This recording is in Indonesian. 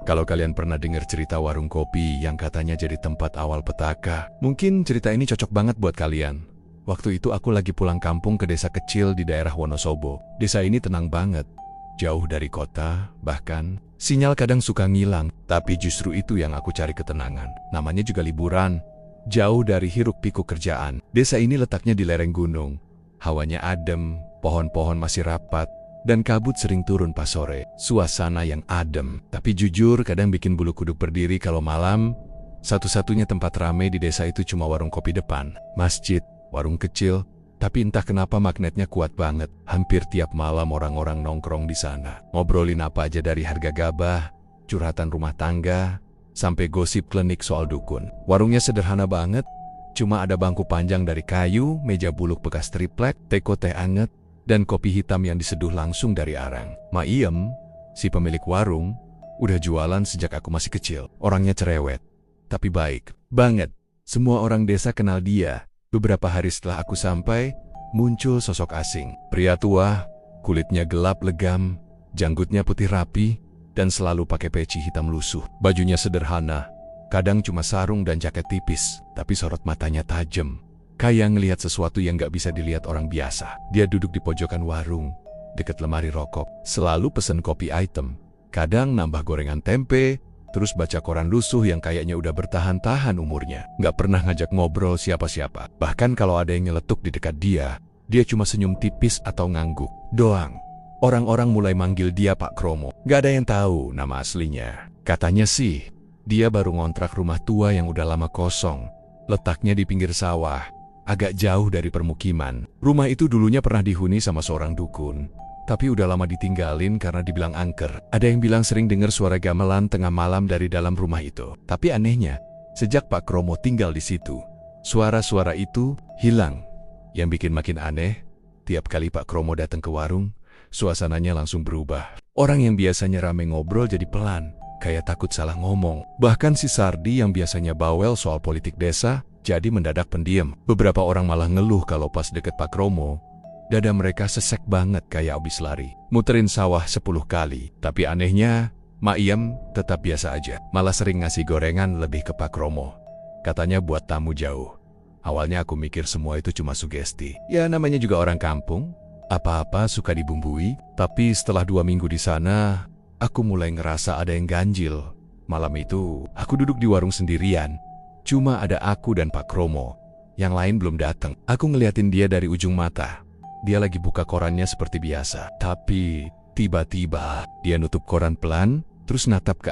Kalau kalian pernah dengar cerita warung kopi yang katanya jadi tempat awal petaka, mungkin cerita ini cocok banget buat kalian. Waktu itu aku lagi pulang kampung ke desa kecil di daerah Wonosobo. Desa ini tenang banget, jauh dari kota, bahkan sinyal kadang suka ngilang. Tapi justru itu yang aku cari ketenangan. Namanya juga liburan, jauh dari hiruk-pikuk kerjaan. Desa ini letaknya di lereng gunung. Hawanya adem, pohon-pohon masih rapat, dan kabut sering turun pas sore. Suasana yang adem, tapi jujur kadang bikin bulu kuduk berdiri kalau malam. Satu-satunya tempat ramai di desa itu cuma warung kopi depan, masjid, warung kecil, tapi entah kenapa magnetnya kuat banget. Hampir tiap malam orang-orang nongkrong di sana. Ngobrolin apa aja dari harga gabah, curhatan rumah tangga, sampai gosip klinik soal dukun. Warungnya sederhana banget, cuma ada bangku panjang dari kayu, meja buluk bekas triplek, teko teh anget, dan kopi hitam yang diseduh langsung dari arang. Maiem, si pemilik warung, udah jualan sejak aku masih kecil. Orangnya cerewet, tapi baik banget. Semua orang desa kenal dia. Beberapa hari setelah aku sampai, muncul sosok asing. Pria tua, kulitnya gelap legam, janggutnya putih rapi, dan selalu pakai peci hitam lusuh. Bajunya sederhana, kadang cuma sarung dan jaket tipis, tapi sorot matanya tajam. Kayak ngelihat sesuatu yang gak bisa dilihat orang biasa. Dia duduk di pojokan warung, deket lemari rokok. Selalu pesen kopi item, kadang nambah gorengan tempe, terus baca koran lusuh yang kayaknya udah bertahan-tahan umurnya. Gak pernah ngajak ngobrol siapa-siapa. Bahkan kalau ada yang nyeletuk di dekat dia cuma senyum tipis atau ngangguk doang. Orang-orang mulai manggil dia Pak Kromo. Gak ada yang tahu nama aslinya. Katanya sih, dia baru ngontrak rumah tua yang udah lama kosong. Letaknya di pinggir sawah, agak jauh dari permukiman. Rumah itu dulunya pernah dihuni sama seorang dukun, tapi udah lama ditinggalin karena dibilang angker. Ada yang bilang sering dengar suara gamelan tengah malam dari dalam rumah itu. Tapi anehnya, sejak Pak Kromo tinggal di situ, suara-suara itu hilang. Yang bikin makin aneh, tiap kali Pak Kromo datang ke warung, suasananya langsung berubah. Orang yang biasanya rame ngobrol jadi pelan, kayak takut salah ngomong. Bahkan si Sardi yang biasanya bawel soal politik desa, jadi mendadak pendiam. Beberapa orang malah ngeluh kalau pas deket Pak Kromo, dada mereka sesek banget kayak abis lari. Muterin sawah 10 kali. Tapi anehnya, Maiem tetap biasa aja. Malah sering ngasih gorengan lebih ke Pak Kromo. Katanya buat tamu jauh. Awalnya aku mikir semua itu cuma sugesti. Ya namanya juga orang kampung, apa-apa suka dibumbui. Tapi setelah 2 minggu di sana, aku mulai ngerasa ada yang ganjil. Malam itu, aku duduk di warung sendirian. Cuma ada aku dan Pak Kromo. Yang lain belum datang. Aku ngeliatin dia dari ujung mata. Dia lagi buka korannya seperti biasa. Tapi tiba-tiba dia nutup koran pelan, terus natap ke